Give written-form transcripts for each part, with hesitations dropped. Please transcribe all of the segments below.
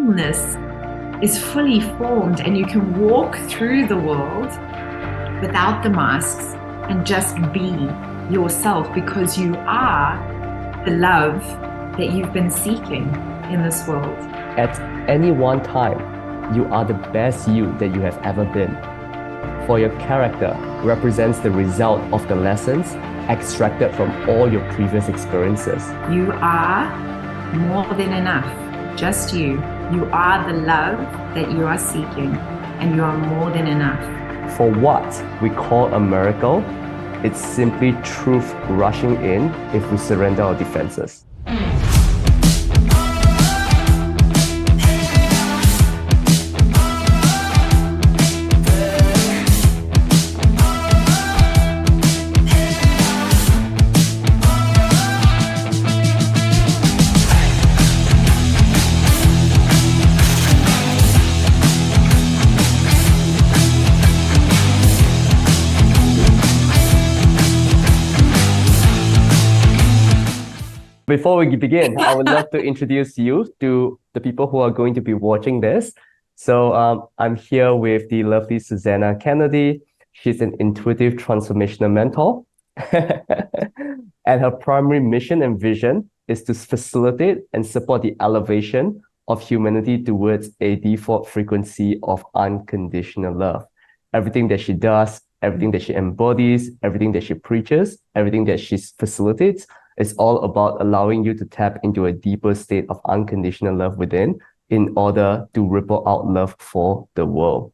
wholeness is fully formed, and you can walk through the world without the masks and just be yourself, because you are the love that you've been seeking in this world. At any one time, you are the best you that you have ever been. For your character represents the result of the lessons extracted from all your previous experiences. You are more than enough, just you. You are the love that you are seeking, and you are more than enough. For what we call a miracle, it's simply truth rushing in if we surrender our defenses. Before we begin, I would love to introduce you to the people who are going to be watching this. So I'm here with the lovely Susana Kennedy. She's an intuitive transformational mentor. And her primary mission and vision is to facilitate and support the elevation of humanity towards a default frequency of unconditional love. Everything that she does, everything that she embodies, everything that she preaches, everything that she facilitates, it's all about allowing you to tap into a deeper state of unconditional love within in order to ripple out love for the world.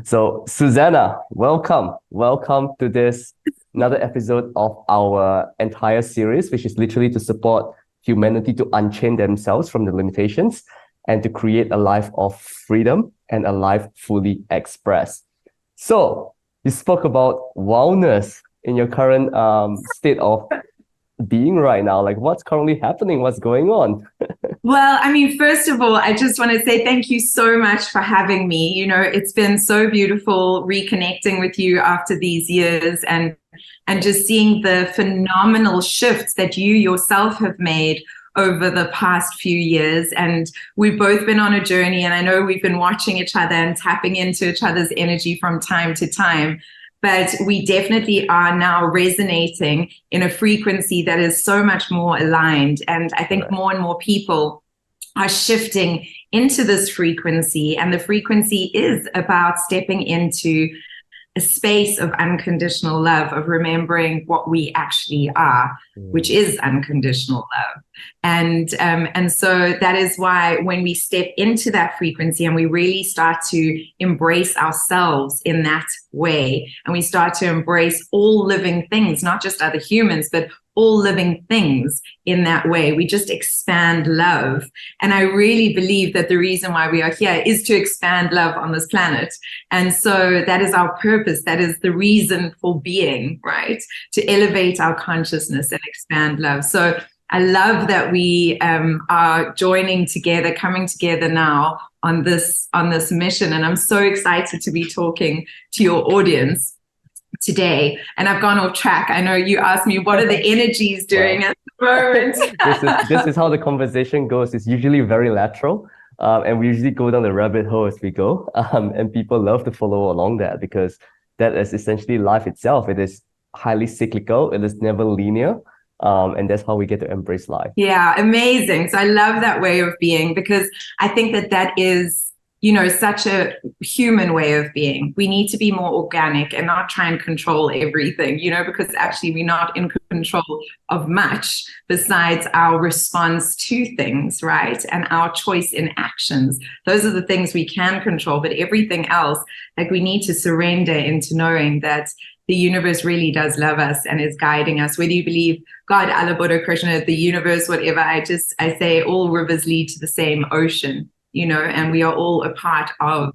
So Susana, welcome. Welcome to this another episode of our entire series, which is literally to support humanity to unchain themselves from the limitations and to create a life of freedom and a life fully expressed. So you spoke about wellness in your current state of being right now. Like, what's currently happening? What's going on? Well, I mean, first of all, I just want to say thank you so much for having me. You know, it's been so beautiful reconnecting with you after these years, and just seeing the phenomenal shifts that you yourself have made over the past few years. And we've both been on a journey, and I know we've been watching each other and tapping into each other's energy from time to time. But we definitely are now resonating in a frequency that is so much more aligned. And I think more and more people are shifting into this frequency. And the frequency is about stepping into a space of unconditional love, of remembering what we actually are, which is unconditional love. And so that is why when we step into that frequency and we really start to embrace ourselves in that way, and we start to embrace all living things, not just other humans, but all living things in that way, we just expand love. And I really believe that the reason why we are here is to expand love on this planet. And so that is our purpose. That is the reason for being, right? To elevate our consciousness and expand love. So I love that we are joining together, coming together now on this mission. And I'm so excited to be talking to your audience today. And I've gone off track. I know you asked me, what are the energies doing at the moment? This is how the conversation goes. It's usually very lateral. And we usually go down the rabbit hole as we go. And people love to follow along that, because that is essentially life itself. It is highly cyclical. It is never linear. And that's how we get to embrace life. Yeah, amazing. So I love that way of being, because I think that is, you know, such a human way of being. We need to be more organic and not try and control everything, you know, because actually we're not in control of much besides our response to things, right? And our choice in actions. Those are the things we can control, but everything else, like, we need to surrender into knowing that the universe really does love us and is guiding us. Whether you believe God, Allah, Buddha, Krishna, the universe, whatever, I say all rivers lead to the same ocean, you know, and we are all a part of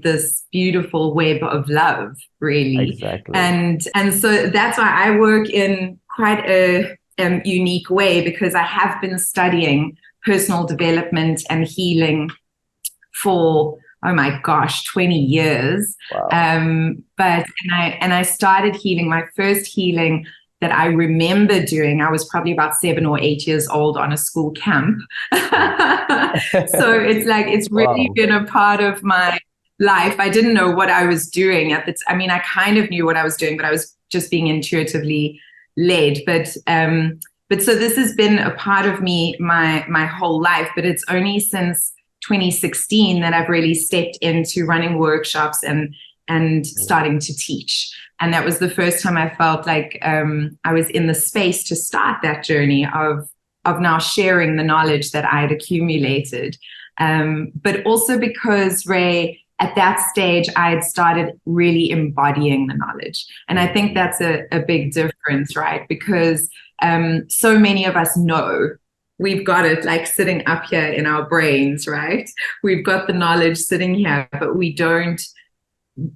this beautiful web of love, really. Exactly. And so that's why I work in quite a unique way, because I have been studying personal development and healing for, oh my gosh, 20 years. Wow. But I started healing. My first healing that I remember doing. I was probably about 7 or 8 years old on a school camp. So it's like, it's really been a part of my life. I didn't know what I was doing at the I mean, I kind of knew what I was doing, but I was just being intuitively led. But so this has been a part of me my whole life, but it's only since 2016 that I've really stepped into running workshops and starting to teach. And that was the first time I felt like I was in the space to start that journey of now sharing the knowledge that I had accumulated. But also because, Ray, at that stage, I had started really embodying the knowledge. And I think that's a big difference, right? Because so many of us know we've got it like sitting up here in our brains, right? We've got the knowledge sitting here, but we don't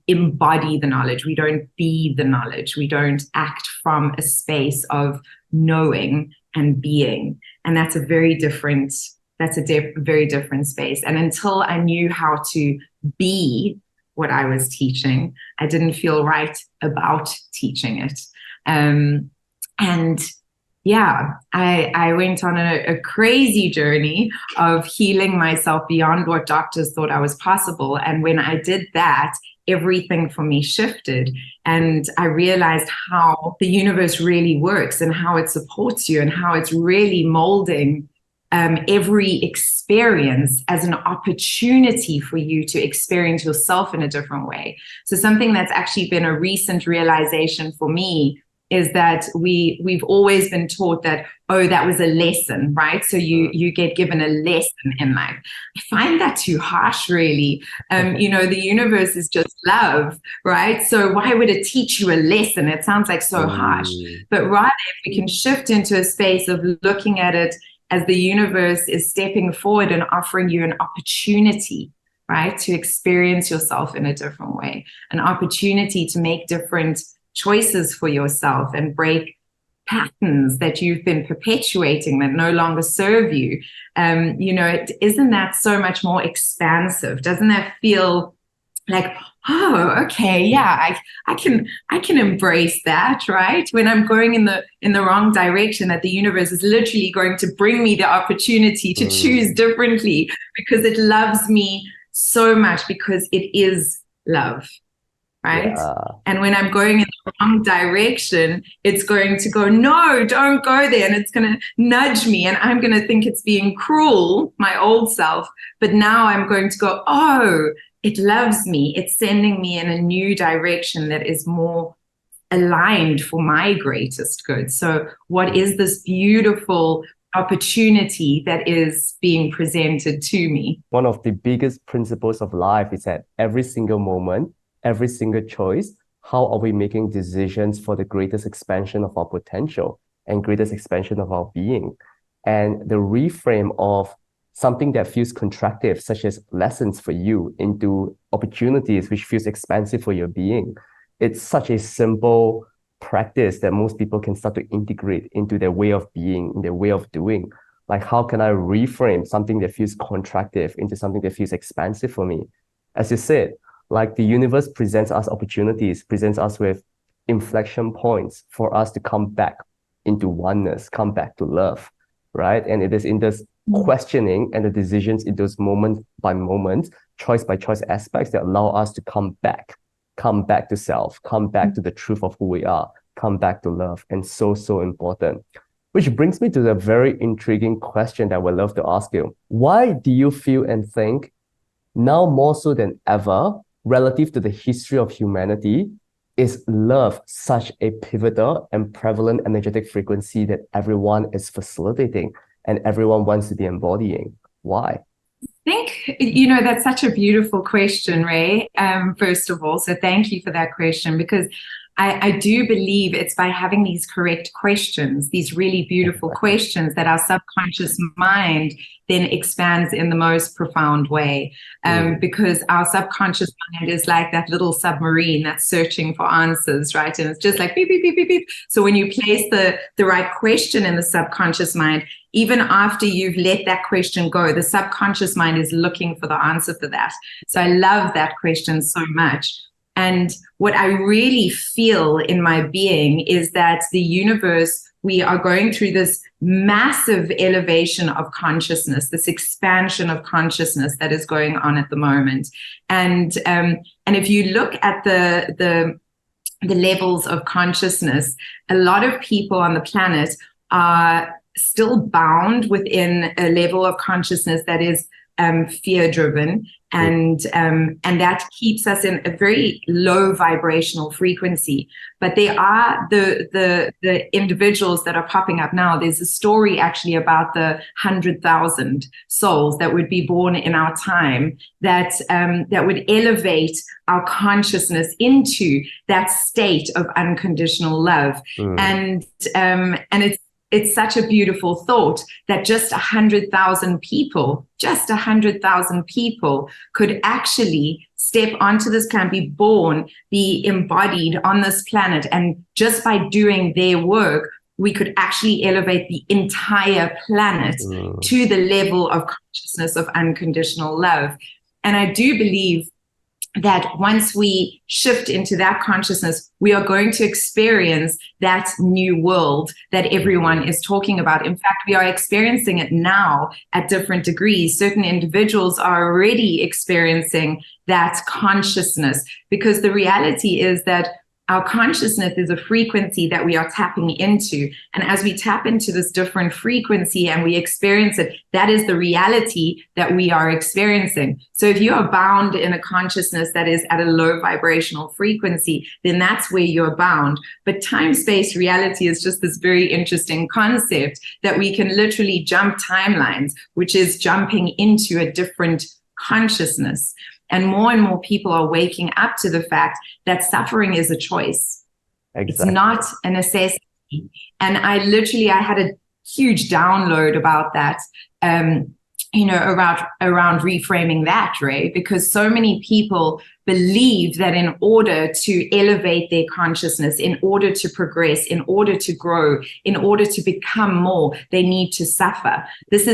embody the knowledge. We don't be the knowledge. We don't act from a space of knowing and being. And that's a very different space. And until I knew how to be what I was teaching, I didn't feel right about teaching it. And yeah, I went on a crazy journey of healing myself beyond what doctors thought I was possible. And when I did that, everything for me shifted, and I realized how the universe really works and how it supports you and how it's really molding every experience as an opportunity for you to experience yourself in a different way. So something that's actually been a recent realization for me is that we've always been taught that, oh, that was a lesson, right? So you get given a lesson in life. I find that too harsh, really. The universe is just love, right? So why would it teach you a lesson? It sounds like so harsh. But rather, if we can shift into a space of looking at it as the universe is stepping forward and offering you an opportunity, right, to experience yourself in a different way, an opportunity to make different choices for yourself and break patterns that you've been perpetuating that no longer serve you. Isn't that so much more expansive? Doesn't that feel like, oh, okay, yeah, I can embrace that, right? When I'm going in the wrong direction, that the universe is literally going to bring me the opportunity to choose differently because it loves me so much, because it is love. Right. Yeah. And when I'm going in the wrong direction, it's going to go, no, don't go there. And it's going to nudge me, and I'm going to think it's being cruel, my old self. But now I'm going to go, oh, it loves me. It's sending me in a new direction that is more aligned for my greatest good. So what is this beautiful opportunity that is being presented to me? One of the biggest principles of life is that every single moment, every single choice, how are we making decisions for the greatest expansion of our potential and greatest expansion of our being? And the reframe of something that feels contractive, such as lessons for you, into opportunities which feels expansive for your being. It's such a simple practice that most people can start to integrate into their way of being, in their way of doing. Like, how can I reframe something that feels contractive into something that feels expansive for me? As you said, like, the universe presents us opportunities, presents us with inflection points for us to come back into oneness, come back to love, right? And it is in this questioning and the decisions in those moment by moment, choice by choice aspects that allow us to come back to self, come back to the truth of who we are, come back to love. And so important. Which brings me to the very intriguing question that I would love to ask you. Why do you feel and think, now more so than ever, relative to the history of humanity, is love such a pivotal and prevalent energetic frequency that everyone is facilitating and everyone wants to be embodying? Why? I think, that's such a beautiful question, Ray, first of all. So thank you for that question, because I do believe it's by having these correct questions, these really beautiful questions, that our subconscious mind then expands in the most profound way. Because our subconscious mind is like that little submarine that's searching for answers, right? And it's just like beep, beep, beep, beep, beep. So when you place the right question in the subconscious mind, even after you've let that question go, the subconscious mind is looking for the answer for that. So I love that question so much. And what I really feel in my being is that the universe, we are going through this massive elevation of consciousness, this expansion of consciousness that is going on at the moment. And if you look at the levels of consciousness, a lot of people on the planet are still bound within a level of consciousness that is fear-driven, and that keeps us in a very low vibrational frequency. But they are the individuals that are popping up now. There's a story actually about the 100,000 souls that would be born in our time, that would elevate our consciousness into that state of unconditional love. And it's such a beautiful thought that just 100,000 people, could actually step onto this planet, be born, be embodied on this planet. And just by doing their work, we could actually elevate the entire planet to the level of consciousness of unconditional love. And I do believe that once we shift into that consciousness, we are going to experience that new world that everyone is talking about. In fact, we are experiencing it now at different degrees. Certain individuals are already experiencing that consciousness, because the reality is that our consciousness is a frequency that we are tapping into. And as we tap into this different frequency and we experience it, that is the reality that we are experiencing. So if you are bound in a consciousness that is at a low vibrational frequency, then that's where you're bound. But time-space reality is just this very interesting concept that we can literally jump timelines, which is jumping into a different consciousness. And more people are waking up to the fact that suffering is a choice. Exactly. It's not a necessity. And I had a huge download about that, around reframing that, Ray, because so many people believe that in order to elevate their consciousness, in order to progress, in order to grow, in order to become more, they need to suffer. This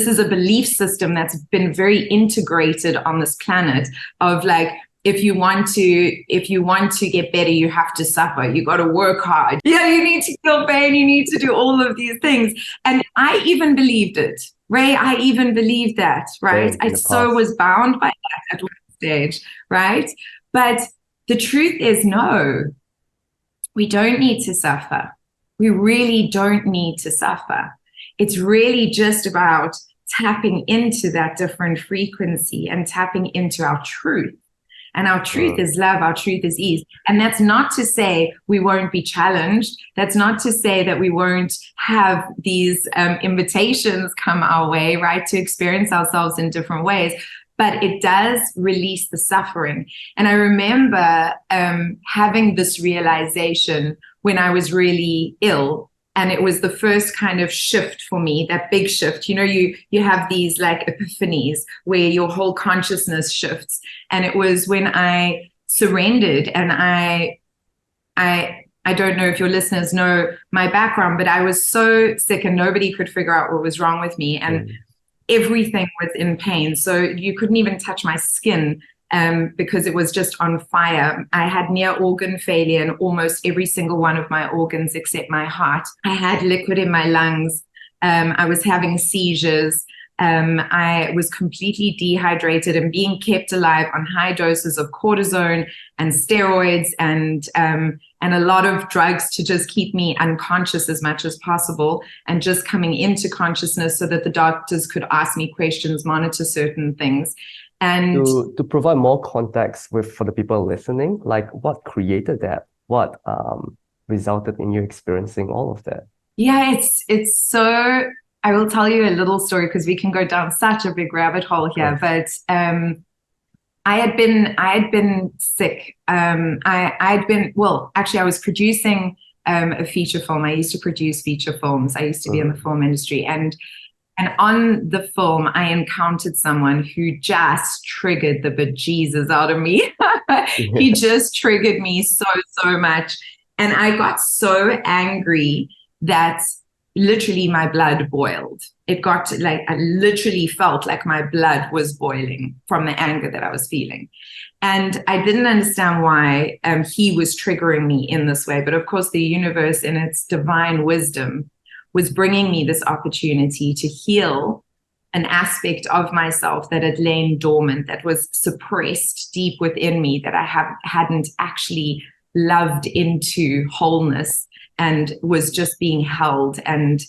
is a belief system that's been very integrated on this planet of like, if you want to get better, you have to suffer. You got to work hard. Yeah, you need to feel pain. You need to do all of these things. And I even believed it, Ray. I even believed that, right? I so was bound by that at one stage, right? But the truth is, no, we don't need to suffer. We really don't need to suffer. It's really just about tapping into that different frequency and tapping into our truth. And our truth is love. Our truth is ease. And that's not to say we won't be challenged. That's not to say that we won't have these invitations come our way, right, to experience ourselves in different ways. But it does release the suffering. And I remember having this realization when I was really ill. And it was the first kind of shift for me, that big shift. You know, you have these like epiphanies where your whole consciousness shifts. And it was when I surrendered, and I don't know if your listeners know my background, but I was so sick and nobody could figure out what was wrong with me. And everything was in pain. So you couldn't even touch my skin. Because it was just on fire. I had near organ failure in almost every single one of my organs except my heart. I had liquid in my lungs. I was having seizures. I was completely dehydrated and being kept alive on high doses of cortisone and steroids and a lot of drugs to just keep me unconscious as much as possible, and just coming into consciousness so that the doctors could ask me questions, monitor certain things. And to provide more context for the people listening, like what created that? What resulted in you experiencing all of that? Yeah, it's so, I will tell you a little story because we can go down such a big rabbit hole here. But I had been sick. I was producing a feature film. I used to produce feature films. I used to be in the film industry, and on the film, I encountered someone who just triggered the bejesus out of me. He just triggered me so much. And I got so angry that literally my blood boiled. it got to, like, I literally felt like my blood was boiling from the anger that I was feeling. And I didn't understand why he was triggering me in this way. But of course, the universe in its divine wisdom was bringing me this opportunity to heal an aspect of myself that had lain dormant, that was suppressed deep within me, that I hadn't actually loved into wholeness, and was just being held and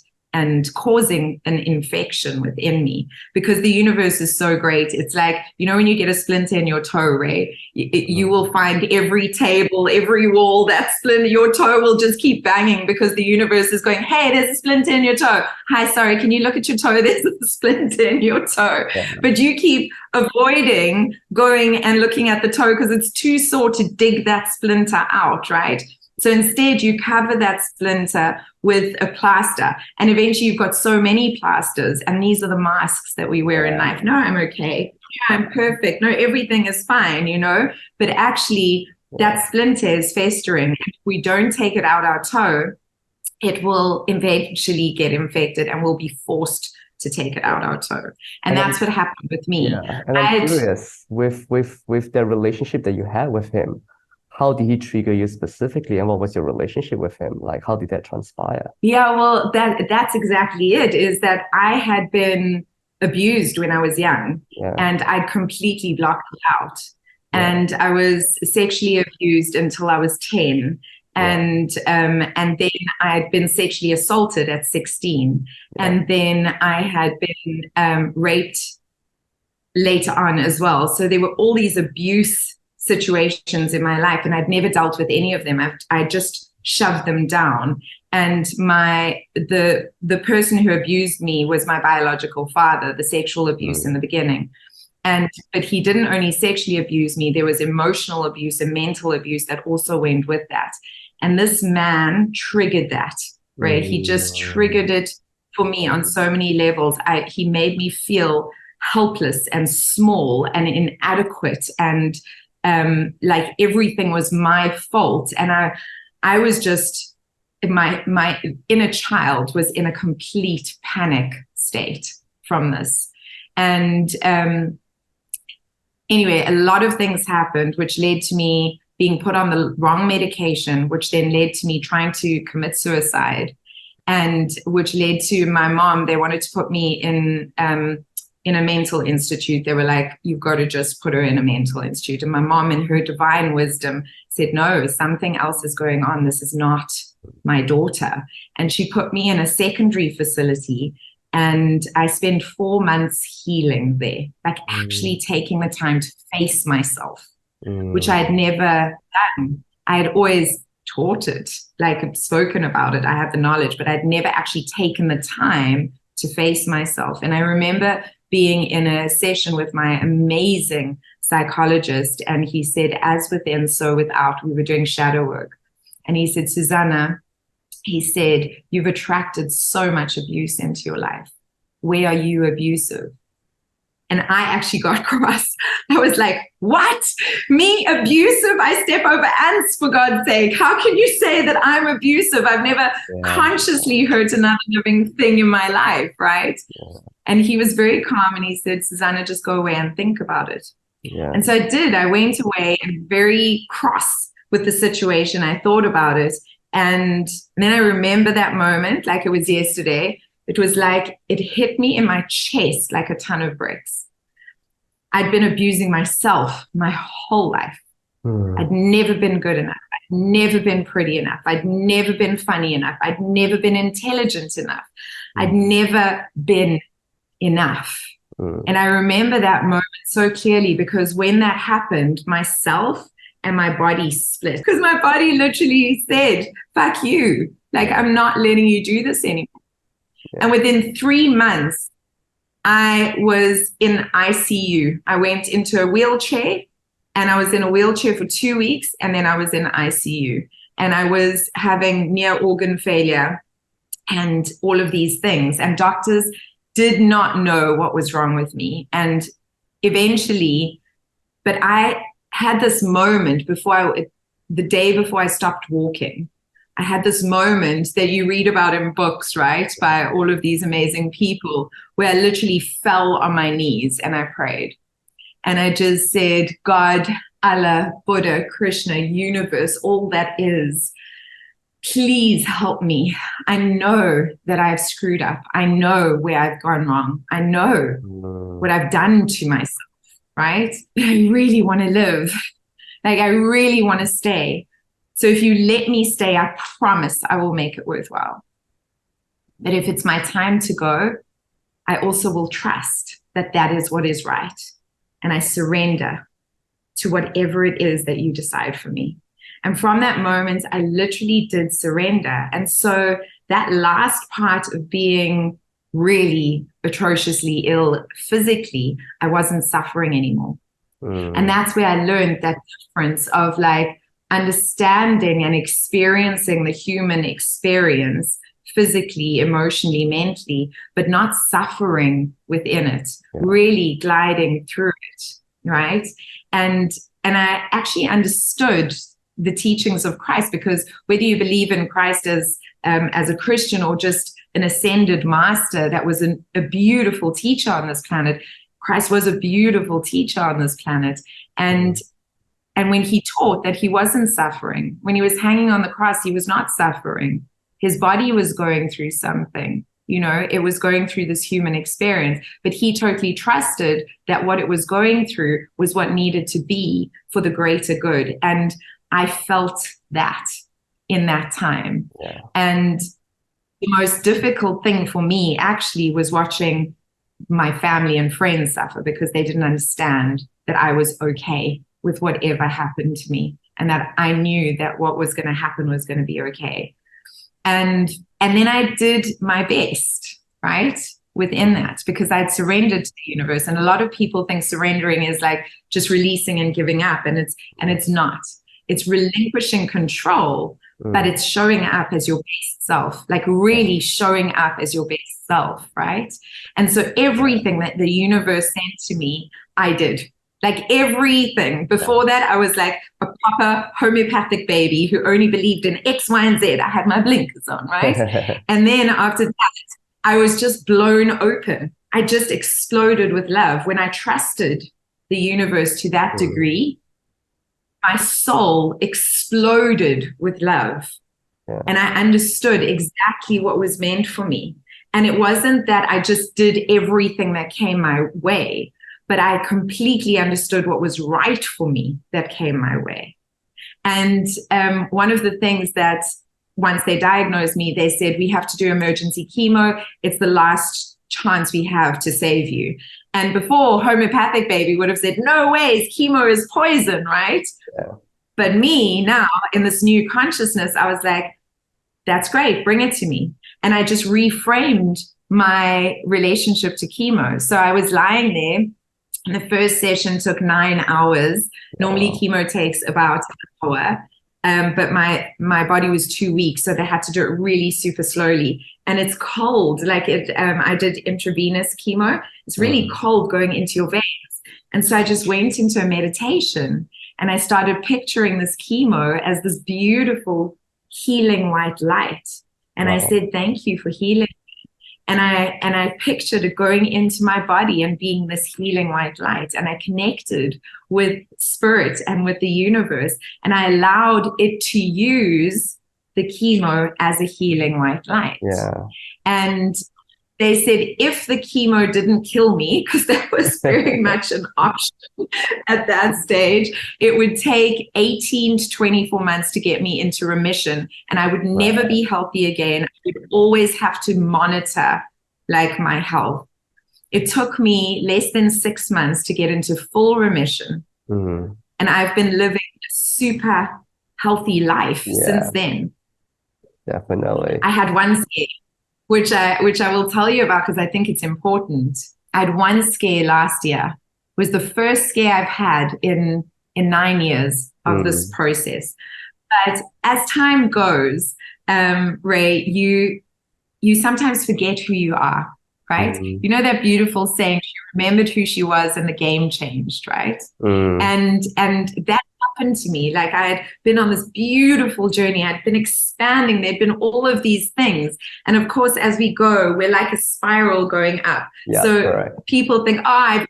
causing an infection within me. Because the universe is so great. It's like, you know, when you get a splinter in your toe, Ray, you will find every table, every wall, that splinter, your toe will just keep banging, because the universe is going, hey, there's a splinter in your toe. Hi, sorry, can you look at your toe? There's a splinter in your toe. Yeah. But you keep avoiding going and looking at the toe because it's too sore to dig that splinter out, right? So instead, you cover that splinter with a plaster, and eventually you've got so many plasters, and these are the masks that we wear in life. No, I'm okay. Yeah, I'm perfect. No, everything is fine, you know, but actually that splinter is festering. If we don't take it out our toe, it will eventually get infected, and we'll be forced to take it out our toe. And that's what happened with me. Yeah. And I'm curious, with the relationship that you had with him, how did he trigger you specifically, and what was your relationship with him? Like, how did that transpire? Yeah, well, that's exactly it, is that I had been abused when I was young, and I'd completely blocked it out. And I was sexually abused until I was 10. And then I had been sexually assaulted at 16. And then I had been raped later on as well. So there were all these abuse situations in my life, and I'd never dealt with any of them. I just shoved them down. And the person who abused me was my biological father, the sexual abuse in the beginning. But he didn't only sexually abuse me, there was emotional abuse and mental abuse that also went with that. And this man triggered that, right? He just triggered it for me on so many levels. He made me feel helpless and small and inadequate, and like everything was my fault. And I was just, my inner child was in a complete panic state from this. And anyway, a lot of things happened, which led to me being put on the wrong medication, which then led to me trying to commit suicide, and which led to my mom. They wanted to put me in a mental institute. They were like, you've got to just put her in a mental institute. And my mom, in her divine wisdom, said, no, something else is going on. This is not my daughter. And she put me in a secondary facility, and I spent 4 months healing there, like actually taking the time to face myself, which I had never done. I had always taught it, like spoken about it. I had the knowledge, but I'd never actually taken the time to face myself. And I remember being in a session with my amazing psychologist, and he said, as within, so without. We were doing shadow work. And he said, Susana, he said, you've attracted so much abuse into your life. Where are you abusive? And I actually got cross. I was like, what? Me abusive? I step over ants, for God's sake. How can you say that I'm abusive? I've never consciously hurt another living thing in my life, right? And he was very calm, and he said, Susana, just go away and think about it. And so I did. I went away and very cross with the situation. I thought about it. And then I remember that moment like it was yesterday. It was like it hit me in my chest like a ton of bricks. I'd been abusing myself my whole life. I'd never been good enough. I'd never been pretty enough. I'd never been funny enough. I'd never been intelligent enough. I'd never been enough. And I remember that moment so clearly, because when that happened, myself and my body split, because my body literally said, fuck you. Like, I'm not letting you do this anymore. And within 3 months, I was in ICU. I went into a wheelchair, and I was in a wheelchair for 2 weeks, and then I was in ICU. And I was having near organ failure and all of these things. And doctors did not know what was wrong with me. And eventually, but I had this moment the day before I stopped walking, I had this moment that you read about in books, right, by all of these amazing people, where I literally fell on my knees and I prayed. And I just said, God, Allah, Buddha, Krishna, universe, all that is, please help me. I know that I've screwed up. I know where I've gone wrong. I know what I've done to myself, right? I really want to live. Like, I really want to stay. So if you let me stay, I promise I will make it worthwhile. But if it's my time to go, I also will trust that that is what is right. And I surrender to whatever it is that you decide for me. And from that moment, I literally did surrender. And so that last part of being really atrociously ill physically, I wasn't suffering anymore. And that's where I learned that difference of like understanding and experiencing the human experience physically, emotionally, mentally, but not suffering within it, really gliding through it, right? And I actually understood the teachings of Christ, because whether you believe in Christ as a Christian or just an ascended master that was a beautiful teacher on this planet, Christ was a beautiful teacher on this planet. And when he taught that he wasn't suffering, when he was hanging on the cross, he was not suffering. His body was going through something, you know, it was going through this human experience, but he totally trusted that what it was going through was what needed to be for the greater good. And I felt that in that time. And the most difficult thing for me actually was watching my family and friends suffer, because they didn't understand that I was okay with whatever happened to me, and that I knew that what was going to happen was going to be okay. And then I did my best, right, within that, because I'd surrendered to the universe. And a lot of people think surrendering is like just releasing and giving up, and it's not. It's relinquishing control, but it's showing up as your best self, like really showing up as your best self, right? And so everything that the universe sent to me, I did. Like everything. Before that, I was like a proper homeopathic baby who only believed in X, Y, and Z. I had my blinkers on, right? And then after that, I was just blown open. I just exploded with love. When I trusted the universe to that degree, my soul exploded with love. And I understood exactly what was meant for me. And it wasn't that I just did everything that came my way, but I completely understood what was right for me that came my way. And one of the things that once they diagnosed me, they said, we have to do emergency chemo. It's the last chance we have to save you. And before, homeopathic baby would have said, no ways, chemo is poison, right? But me now, in this new consciousness, I was like, that's great, bring it to me. And I just reframed my relationship to chemo. So I was lying there, and the first session took 9 hours. Normally chemo takes about an hour. But my body was too weak, so they had to do it really super slowly. And it's cold, like I did intravenous chemo. It's really cold going into your veins. And so I just went into a meditation, and I started picturing this chemo as this beautiful healing white light. And I said, thank you for healing. And I pictured it going into my body and being this healing white light. And I connected with spirit and with the universe. And I allowed it to use the chemo as a healing white light. And they said, if the chemo didn't kill me, because that was very much an option at that stage, it would take 18 to 24 months to get me into remission. And I would never be healthy again. I would always have to monitor like my health. It took me less than 6 months to get into full remission. And I've been living a super healthy life since then. Definitely. I had one scare, which I will tell you about because I think it's important. I had one scare last year. It was the first scare I've had in 9 years of this process. But as time goes, Ray, you sometimes forget who you are, right? You know that beautiful saying, she remembered who she was and the game changed, right? And that happened to me. Like I had been on this beautiful journey. I'd been expanding. There'd been all of these things. And of course, as we go, we're like a spiral going up. Yeah, so correct. people think, oh, I've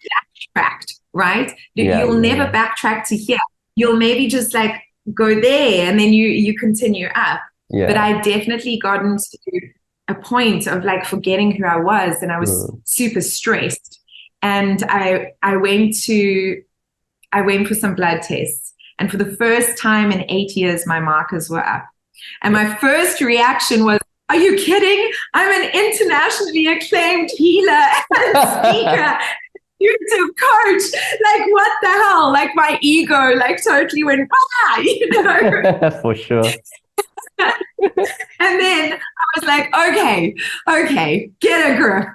backtracked, right? You'll never backtrack to here. You'll maybe just like go there and then you continue up. Yeah. But I definitely gotten to a point of like forgetting who I was, and I was super stressed. And I went for some blood tests. And for the first time in 8 years, my markers were up. And my first reaction was, are you kidding? I'm an internationally acclaimed healer and speaker, intuitive coach. Like, what the hell? Like my ego, like totally went, you know? For sure. And then I was like, okay, get a grip.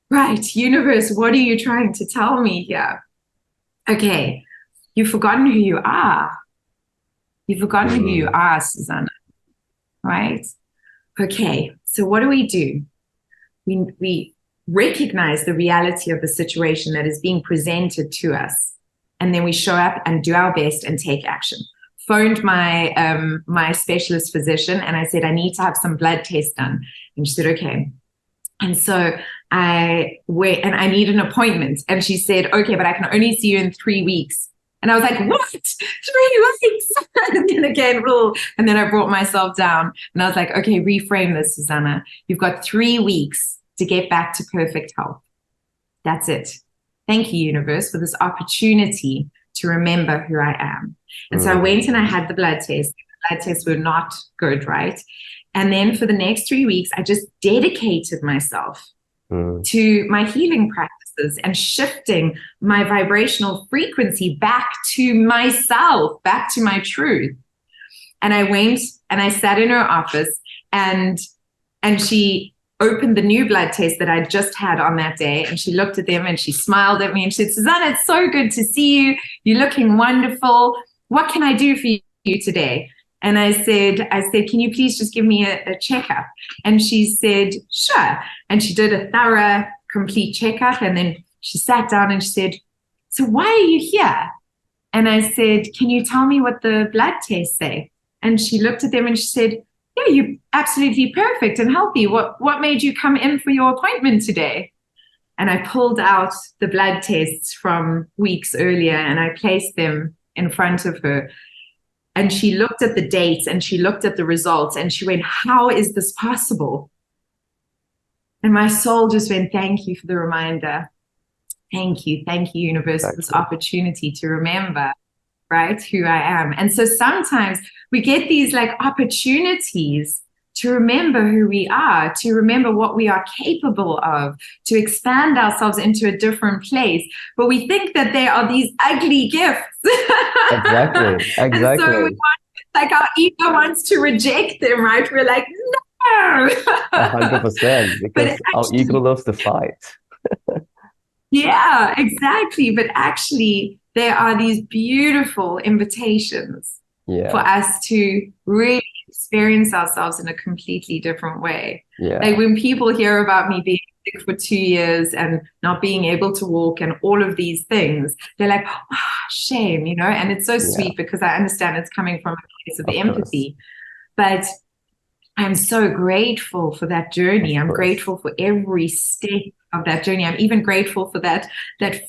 Right, universe, what are you trying to tell me here? Okay, you've forgotten who you are. You've forgotten who you are, Susana, right? Okay, so what do? We recognize the reality of the situation that is being presented to us, and then we show up and do our best and take action. Phoned my specialist physician, and I said, I need to have some blood tests done. And she said, okay. And so I wait, and I need an appointment. And she said, okay, but I can only see you in 3 weeks. And I was like, what? 3 weeks? And then again, and then I brought myself down, and I was like, okay, reframe this, Susana. You've got 3 weeks to get back to perfect health. That's it. Thank you, universe, for this opportunity to remember who I am. And so I went and I had the blood test. The blood tests were not good, right? And then for the next 3 weeks, I just dedicated myself to my healing practices and shifting my vibrational frequency back to myself, back to my truth. And I went and I sat in her office, and she opened the new blood test that I just had on that day, and she looked at them and she smiled at me and she said, Susana, it's so good to see you. You're looking wonderful. What can I do for you today? And I said, can you please just give me a checkup? And she said, sure. And she did a thorough, complete checkup. And then she sat down and she said, so why are you here? And I said, can you tell me what the blood tests say? And she looked at them and she said, yeah, you're absolutely perfect and healthy. What made you come in for your appointment today? And I pulled out the blood tests from weeks earlier and I placed them in front of her. And she looked at the dates and she looked at the results and she went, how is this possible? And my soul just went, thank you for the reminder. Thank you, universe, for this opportunity to remember, right, who I am. And so sometimes we get these like opportunities to remember who we are, to remember what we are capable of, to expand ourselves into a different place. But we think that they are these ugly gifts. Exactly. And so like our ego wants to reject them, right? We're like, no. 100%, because our ego loves to fight. Yeah, exactly. But actually, there are these beautiful invitations for us to really experience ourselves in a completely different way. Yeah. Like when people hear about me being sick for 2 years and not being able to walk and all of these things, they're like, shame, you know? And it's so sweet because I understand it's coming from a place of empathy. But I'm so grateful for that journey. I'm grateful for every step of that journey. I'm even grateful for that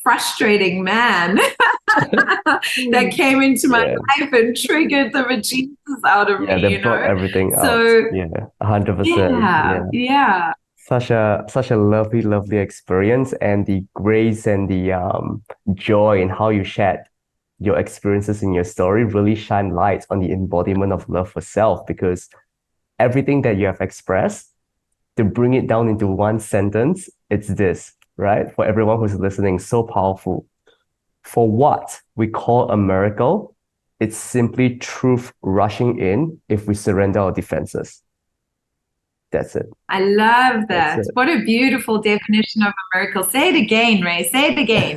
frustrating man that came into my life and triggered the bejesus out of me. Yeah, they brought everything out. Yeah, 100%. Yeah. Such a lovely, lovely experience, and the grace and the joy in how you shared your experiences in your story really shine light on the embodiment of love for self, because everything that you have expressed, to bring it down into one sentence, it's this, right? For everyone who's listening, so powerful. For what we call a miracle, it's simply truth rushing in if we surrender our defenses. That's it. I love that. What a beautiful definition of a miracle. Say it again, Ray. Say it again.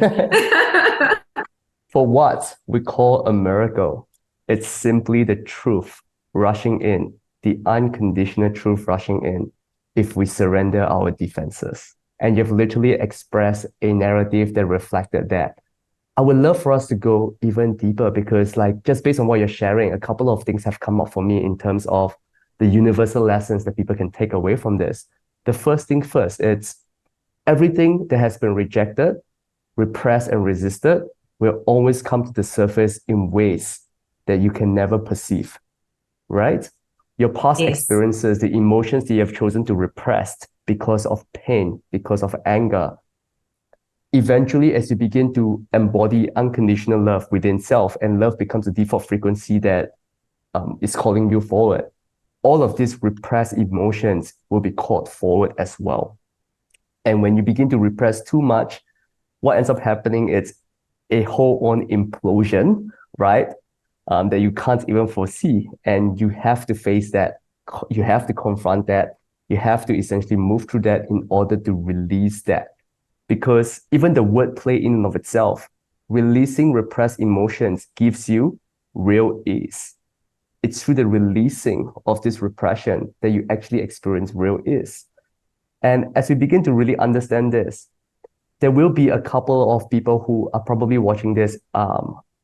For what we call a miracle, it's simply the truth rushing in, the unconditional truth rushing in, if we surrender our defenses. And you've literally expressed a narrative that reflected that. I would love for us to go even deeper because, like, just based on what you're sharing, a couple of things have come up for me in terms of the universal lessons that people can take away from this. The first thing first, it's everything that has been rejected, repressed, and resisted will always come to the surface in ways that you can never perceive, right? Your past experiences, the emotions that you have chosen to repress because of pain, because of anger, eventually, as you begin to embody unconditional love within self, and love becomes the default frequency that is calling you forward, all of these repressed emotions will be called forward as well. And when you begin to repress too much, what ends up happening is a whole-on implosion, right? That you can't even foresee. And you have to face that. You have to confront that. You have to essentially move through that in order to release that. Because even the wordplay in and of itself, releasing repressed emotions gives you real ease. It's through the releasing of this repression that you actually experience real ease. And as we begin to really understand this, there will be a couple of people who are probably watching this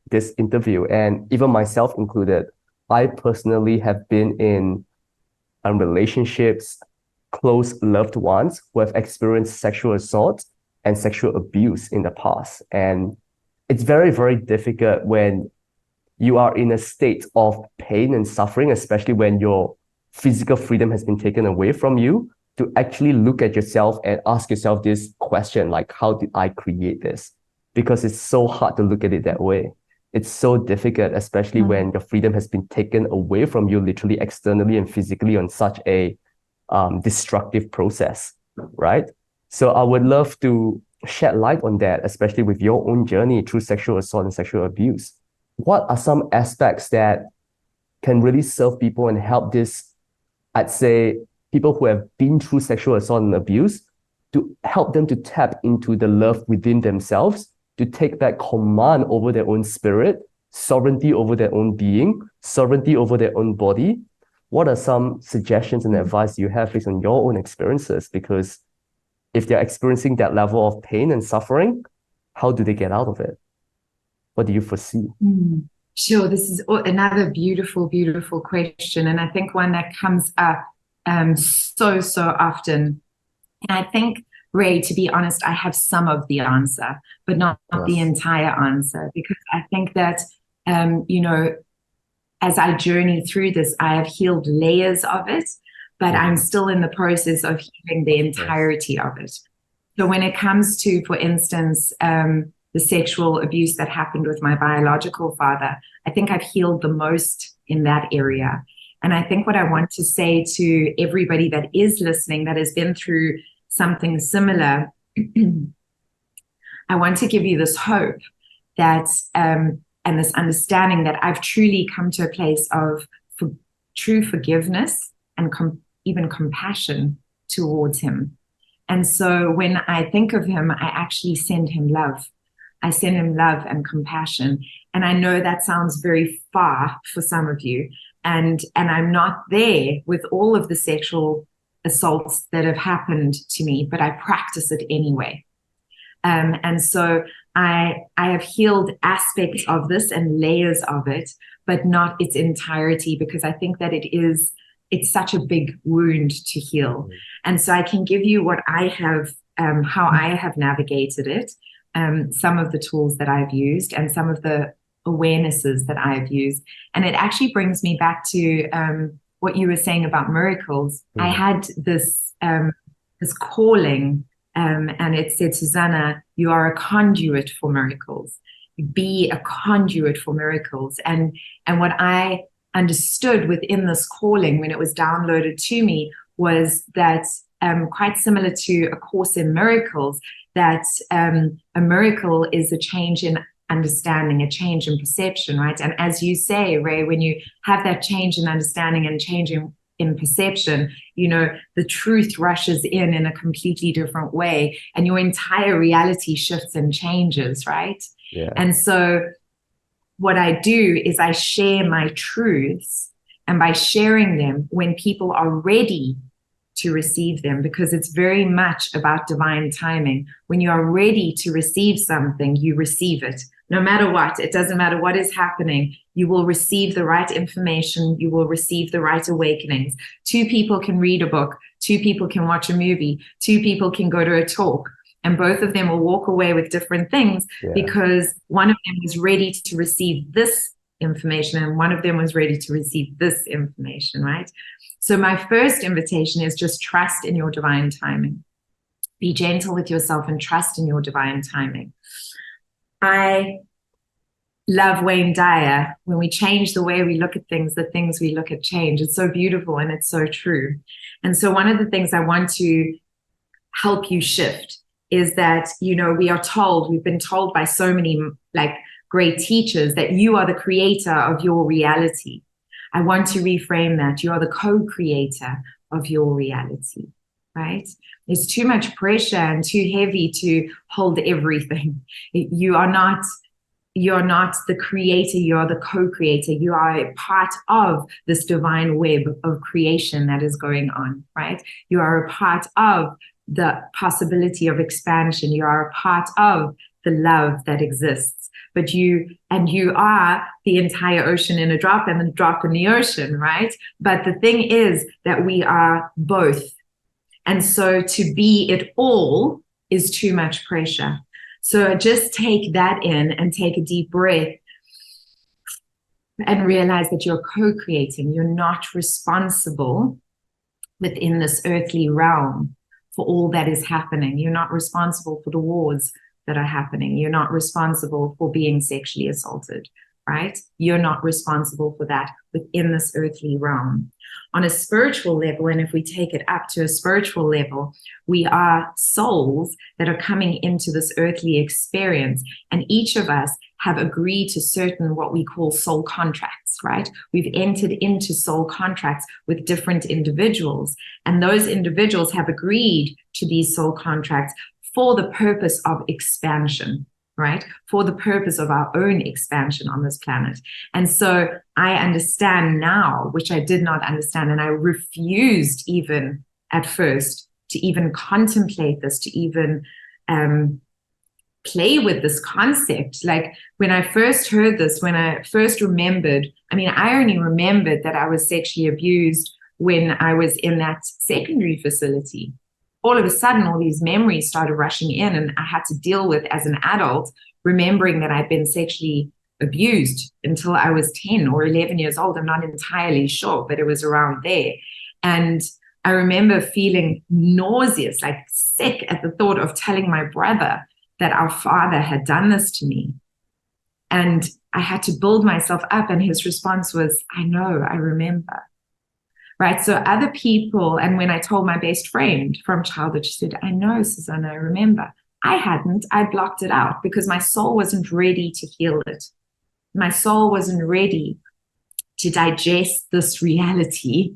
this interview, and even myself included. I personally have been in relationships, close loved ones who have experienced sexual assault and sexual abuse in the past. And it's very, very difficult when you are in a state of pain and suffering, especially when your physical freedom has been taken away from you, to actually look at yourself and ask yourself this question, like, how did I create this? Because it's so hard to look at it that way. It's so difficult, especially when your freedom has been taken away from you, literally externally and physically, on such a destructive process, right? So I would love to shed light on that, especially with your own journey through sexual assault and sexual abuse. What are some aspects that can really serve people and help this, I'd say, people who have been through sexual assault and abuse, to help them to tap into the love within themselves, to take back command over their own spirit, sovereignty over their own being, sovereignty over their own body? What are some suggestions and advice you have based on your own experiences? Because if they're experiencing that level of pain and suffering, how do they get out of it? What do you foresee? Sure, this is another beautiful, beautiful question. And I think one that comes up so often. And I think, Ray, to be honest, I have some of the answer, but not the entire answer, because I think that, you know, as I journey through this, I have healed layers of it, but I'm still in the process of healing the entirety of it. So when it comes to, for instance, the sexual abuse that happened with my biological father, I think I've healed the most in that area. And I think what I want to say to everybody that is listening, that has been through something similar, I want to give you this hope that, and this understanding that I've truly come to a place of true forgiveness and even compassion towards him. And so when I think of him, I actually send him love. I send him love and compassion. And I know that sounds very far for some of you. And I'm not there with all of the sexual assaults that have happened to me, but I practice it anyway. And so I have healed aspects of this and layers of it, but not its entirety, because I think that it's such a big wound to heal. And so I can give you what I have, how I have navigated it, some of the tools that I've used and some of the awarenesses that I've used. And it actually brings me back to what you were saying about miracles. I had this calling, and it said, Susana, you are a conduit for miracles. Be a conduit for miracles. And what I understood within this calling when it was downloaded to me was that, quite similar to A Course in Miracles, that a miracle is a change in understanding, a change in perception, right? And as you say, Ray, when you have that change in understanding and change in perception, you know, the truth rushes in a completely different way, and your entire reality shifts and changes, right? Yeah. And so what I do is I share my truths, and by sharing them, when people are ready to receive them, because it's very much about divine timing. When you are ready to receive something, you receive it. No matter what, it doesn't matter what is happening, you will receive the right information, you will receive the right awakenings. 2 people can read a book, 2 people can watch a movie, 2 people can go to a talk, and both of them will walk away with different things, because one of them was ready to receive this information and one of them was ready to receive this information, right? So my first invitation is just trust in your divine timing. Be gentle with yourself and trust in your divine timing. I love Wayne Dyer. When we change the way we look at things, the things we look at change. It's so beautiful and it's so true. And so one of the things I want to help you shift is that, you know, we've been told by so many like great teachers that you are the creator of your reality. I want to reframe that. You are the co-creator of your reality, right? It's too much pressure and too heavy to hold everything. You're not the creator, you're the co-creator. You are a part of this divine web of creation that is going on, right? You are a part of the possibility of expansion. You are a part of the love that exists. But you are the entire ocean in a drop and the drop in the ocean, right? But the thing is that we are both. And so to be it all is too much pressure. So just take that in and take a deep breath and realize that you're co-creating. You're not responsible within this earthly realm for all that is happening. You're not responsible for the wars that are happening. You're not responsible for being sexually assaulted, right? You're not responsible for that within this earthly realm. On a spiritual level, and if we take it up to a spiritual level, we are souls that are coming into this earthly experience, and each of us have agreed to certain what we call soul contracts, right? We've entered into soul contracts with different individuals, and those individuals have agreed to these soul contracts for the purpose of expansion, right? For the purpose of our own expansion on this planet. And so I understand now, which I did not understand, and I refused even at first to even contemplate this, to even play with this concept. Like when I first heard this, when I first remembered, I only remembered that I was sexually abused when I was in that secondary facility. All of a sudden, all these memories started rushing in, and I had to deal with, as an adult, remembering that I'd been sexually abused until I was 10 or 11 years old. I'm not entirely sure, but it was around there. And I remember feeling nauseous, like sick at the thought of telling my brother that our father had done this to me. And I had to build myself up, and his response was, I know, I remember. Right. So other people, and when I told my best friend from childhood, she said, I know, Susana, I remember. I hadn't. I blocked it out because my soul wasn't ready to heal it. My soul wasn't ready to digest this reality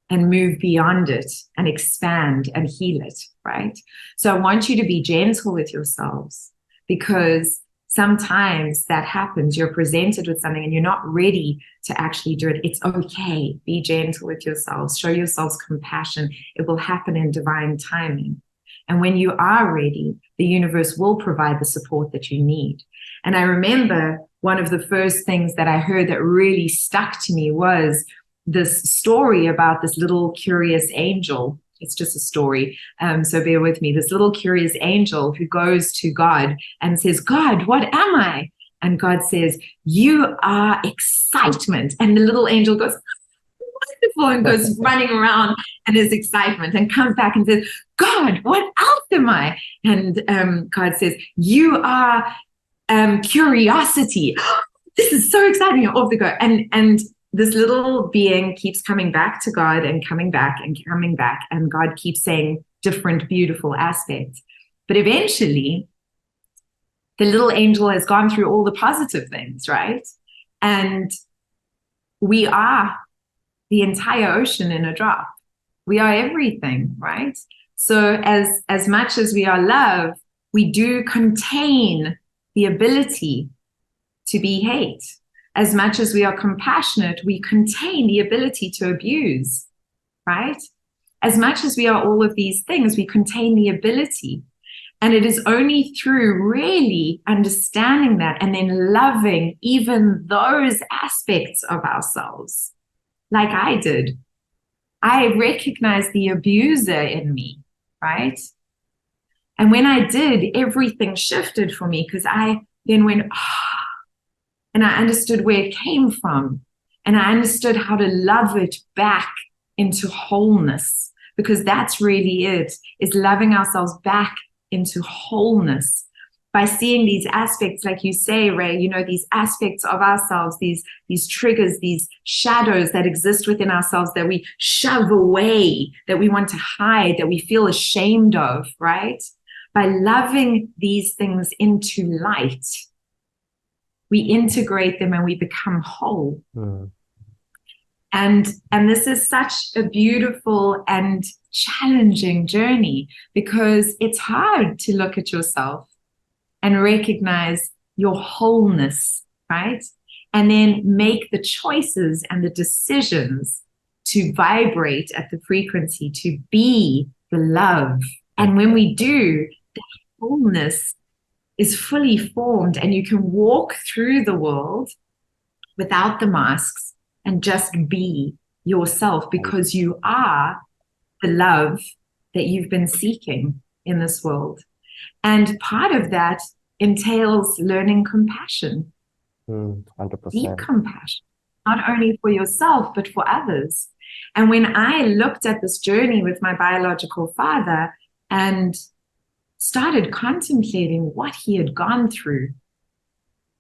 and move beyond it and expand and heal it. Right. So I want you to be gentle with yourselves, because sometimes that happens. You're presented with something and you're not ready to actually do it. It's okay. Be gentle with yourselves. Show yourselves compassion. It will happen in divine timing. And when you are ready, the universe will provide the support that you need. And I remember one of the first things that I heard that really stuck to me was this story about this little curious angel. It's just a story, so bear with me. This little curious angel who goes to God and says, God, what am I? And God says, you are excitement. And the little angel goes, wonderful, and goes running around and is excitement, and comes back and says, God, what else am I? And God says, you are curiosity. This is so exciting. Off they go. And this little being keeps coming back to God and coming back and coming back, and God keeps saying different beautiful aspects. But eventually, the little angel has gone through all the positive things, right? And we are the entire ocean in a drop. We are everything, right? So as much as we are love, we do contain the ability to be hate. As much as we are compassionate, we contain the ability to abuse, right? as much as we are all of these things, we contain the ability. And it is only through really understanding that and then loving even those aspects of ourselves, like I did. I recognized the abuser in me, right? And when I did, everything shifted for me, because I then went, and I understood where it came from. And I understood how to love it back into wholeness, because that's really it, is loving ourselves back into wholeness by seeing these aspects, like you say, Ray, you know, these aspects of ourselves, these triggers, these shadows that exist within ourselves that we shove away, that we want to hide, that we feel ashamed of, right? By loving these things into light, we integrate them and we become whole. And this is such a beautiful and challenging journey, because it's hard to look at yourself and recognize your wholeness, right? And then make the choices and the decisions to vibrate at the frequency, to be the love. And when we do, the wholeness is fully formed, and you can walk through the world without the masks and just be yourself, because you are the love that you've been seeking in this world. And part of that entails learning compassion, 100%. deep compassion, not only for yourself, but for others. And when I looked at this journey with my biological father and started contemplating what he had gone through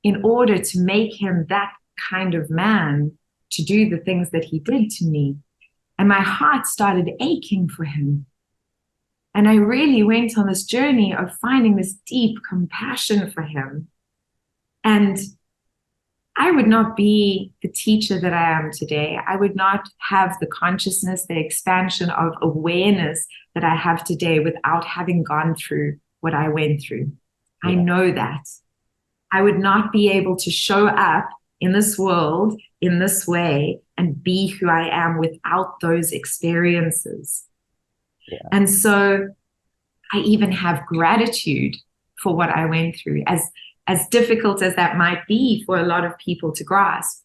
in order to make him that kind of man, to do the things that he did to me, and my heart started aching for him. And I really went on this journey of finding this deep compassion for him. And I would not be the teacher that I am today. I would not have the consciousness, the expansion of awareness that I have today without having gone through what I went through. I know that. I would not be able to show up in this world in this way and be who I am without those experiences. And so I even have gratitude for what I went through, as difficult as that might be for a lot of people to grasp.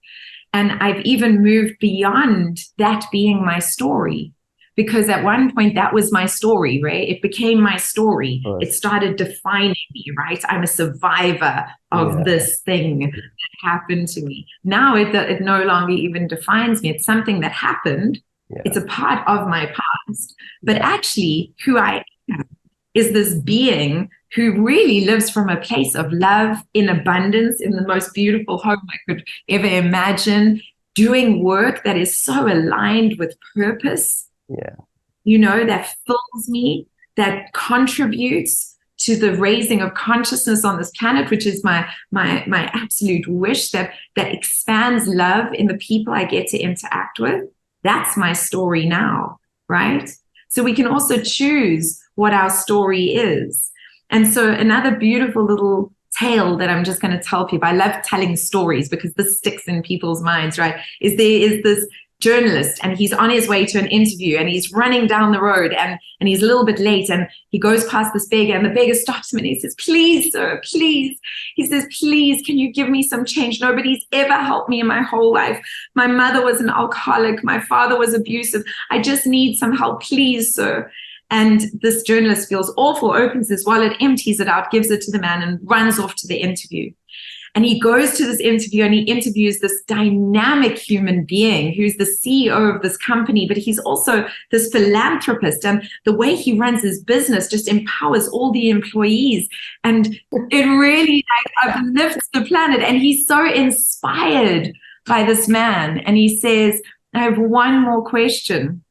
And I've even moved beyond that being my story, because at one point that was my story, right? It became my story. It started defining me, right? I'm a survivor of this thing that happened to me. Now it no longer even defines me. It's something that happened. It's a part of my past. But actually, who I am is this being who really lives from a place of love, in abundance, in the most beautiful home I could ever imagine, doing work that is so aligned with purpose, you know, that fills me, that contributes to the raising of consciousness on this planet, which is my absolute wish, that expands love in the people I get to interact with. That's my story now, right? So we can also choose what our story is. And so another beautiful little tale that I'm just going to tell people, I love telling stories because this sticks in people's minds, right? Is there is this journalist, and he's on his way to an interview, and he's running down the road, and he's a little bit late, and he goes past this beggar, and the beggar stops him and he says, "Please, sir, please." He says, "Please, can you give me some change? Nobody's ever helped me in my whole life. My mother was an alcoholic. My father was abusive. I just need some help, please, sir." And this journalist feels awful, opens his wallet, empties it out, gives it to the man, and runs off to the interview. And he goes to this interview and he interviews this dynamic human being who's the CEO of this company, but he's also this philanthropist. And the way he runs his business just empowers all the employees. And it really uplifts the planet. And he's so inspired by this man. And he says, "I have one more question."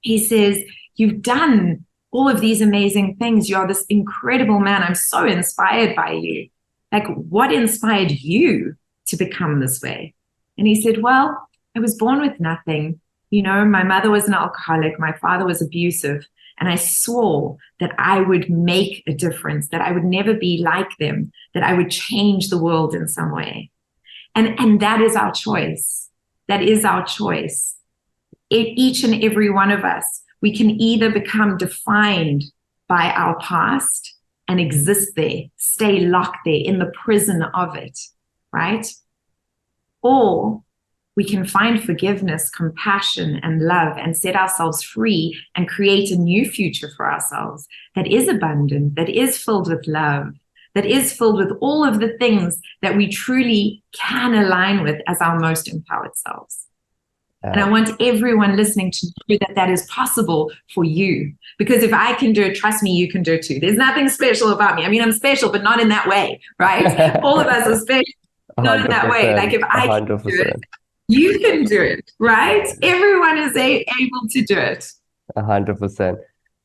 He says, "You've done all of these amazing things. You're this incredible man. I'm so inspired by you. Like, what inspired you to become this way?" And he said, "Well, I was born with nothing. You know, my mother was an alcoholic. My father was abusive. And I swore that I would make a difference, that I would never be like them, that I would change the world in some way." And that is our choice. That is our choice. Each and every one of us, we can either become defined by our past and exist there, stay locked there in the prison of it, right? Or we can find forgiveness, compassion, and love and set ourselves free and create a new future for ourselves that is abundant, that is filled with love, that is filled with all of the things that we truly can align with as our most empowered selves. And I want everyone listening to know that that is possible for you. Because if I can do it, trust me, you can do it too. There's nothing special about me. I mean, I'm special, but not in that way, right? All of us are special, not in that way. Like if I can do it, you can do it, right? Everyone is able to do it. 100%.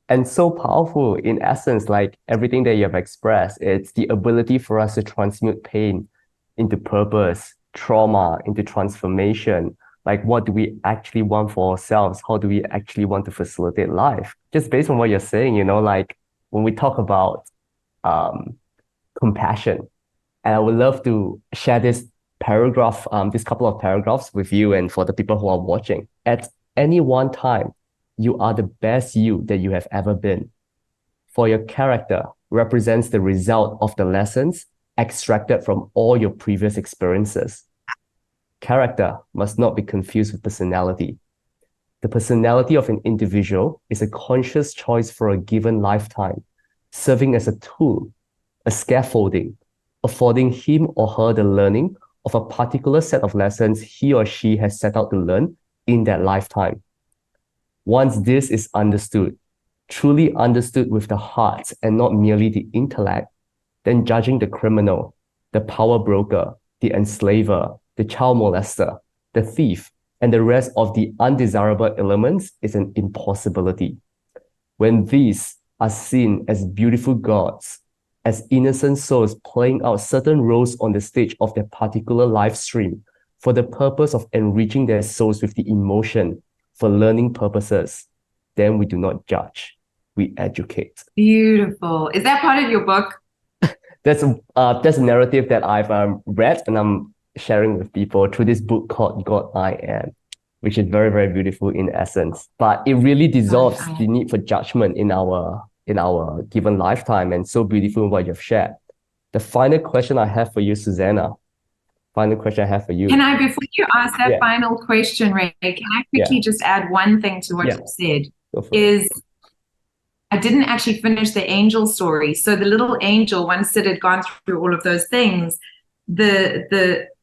And so powerful in essence, like everything that you have expressed, it's the ability for us to transmute pain into purpose, trauma into transformation. Like, what do we actually want for ourselves? How do we actually want to facilitate life? Just based on what you're saying, you know, like when we talk about compassion, and I would love to share this paragraph, this couple of paragraphs with you and for the people who are watching. At any one time, you are the best you that you have ever been. For your character represents the result of the lessons extracted from all your previous experiences. Character must not be confused with personality. The personality of an individual is a conscious choice for a given lifetime, serving as a tool, a scaffolding, affording him or her the learning of a particular set of lessons he or she has set out to learn in that lifetime. Once this is understood, truly understood with the heart and not merely the intellect, then judging the criminal, the power broker, the enslaver, the child molester, the thief, and the rest of the undesirable elements is an impossibility. When these are seen as beautiful gods, as innocent souls playing out certain roles on the stage of their particular life stream for the purpose of enriching their souls with the emotion for learning purposes, then we do not judge, we educate. Beautiful. Is that part of your book? That's a narrative that I've read and I'm sharing with people through this book called God I Am, which is very, very beautiful in essence. But it really dissolves the need for judgment in our given lifetime, and so beautiful in what you've shared. The final question I have for you, Susana. Final question I have for you. Can I, before you ask that final question, Ray, can I quickly just add one thing to what you've said? I didn't actually finish the angel story. So the little angel, once it had gone through all of those things,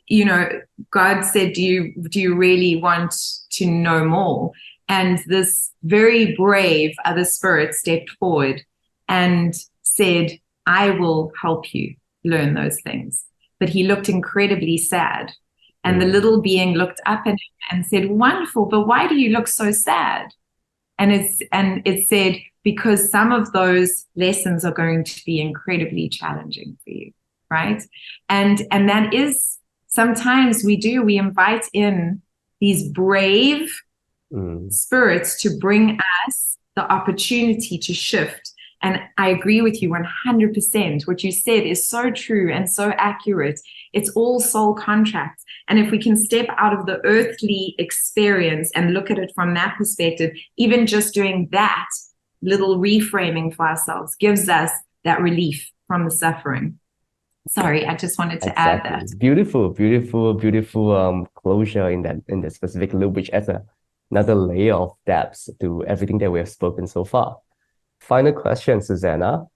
you know, God said, do you really want to know more? And this very brave other spirit stepped forward and said, I will help you learn those things. But he looked incredibly sad. And the little being looked up at him and said, wonderful, but why do you look so sad? And it said, because some of those lessons are going to be incredibly challenging for you, right? And that is, sometimes we invite in these brave spirits to bring us the opportunity to shift. And I agree with you 100%. What you said is so true and so accurate. It's all soul contracts. And if we can step out of the earthly experience and look at it from that perspective, even just doing that little reframing for ourselves gives us that relief from the suffering. Sorry, I just wanted to add that. Beautiful, beautiful, beautiful closure in that specific loop, which adds another layer of depth to everything that we have spoken so far. Final question, Susana.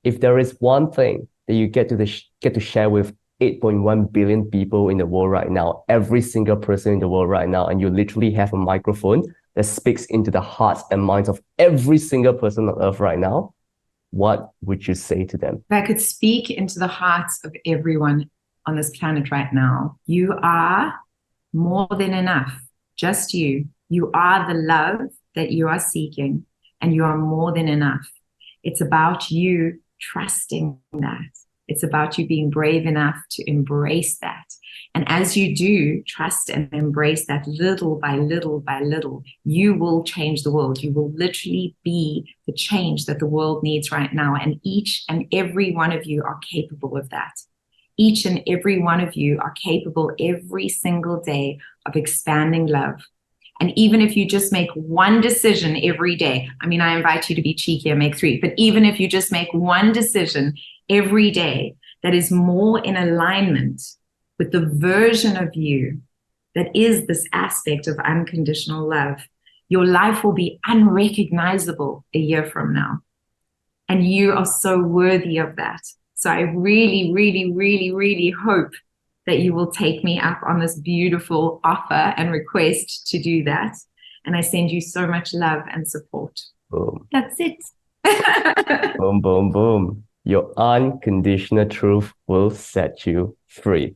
If there is one thing that you get to share with 8.1 billion people in the world right now, every single person in the world right now, and you literally have a microphone that speaks into the hearts and minds of every single person on earth right now, what would you say to them? If I could speak into the hearts of everyone on this planet right now, you are more than enough. Just you. You are the love that you are seeking, and you are more than enough. It's about you trusting that. It's about you being brave enough to embrace that. And as you do trust and embrace that little by little by little, you will change the world. You will literally be the change that the world needs right now. And each and every one of you are capable of that. Each and every one of you are capable every single day of expanding love. And even if you just make one decision every day, I mean, I invite you to be cheeky and make 3, but even if you just make one decision every day that is more in alignment with the version of you that is this aspect of unconditional love, your life will be unrecognizable a year from now. And you are so worthy of that. So I really, really, really, really hope that you will take me up on this beautiful offer and request to do that. And I send you so much love and support. Boom. That's it. Boom, boom, boom. Your unconditional truth will set you free.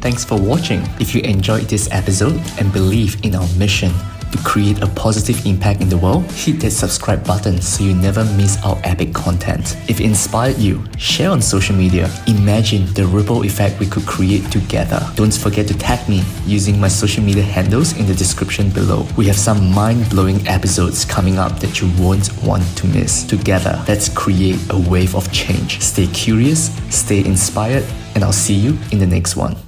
Thanks for watching. If you enjoyed this episode and believe in our mission to create a positive impact in the world, hit that subscribe button so you never miss our epic content. If it inspired you, share on social media. Imagine the ripple effect we could create together. Don't forget to tag me using my social media handles in the description below. We have some mind-blowing episodes coming up that you won't want to miss. Together, let's create a wave of change. Stay curious, stay inspired, and I'll see you in the next one.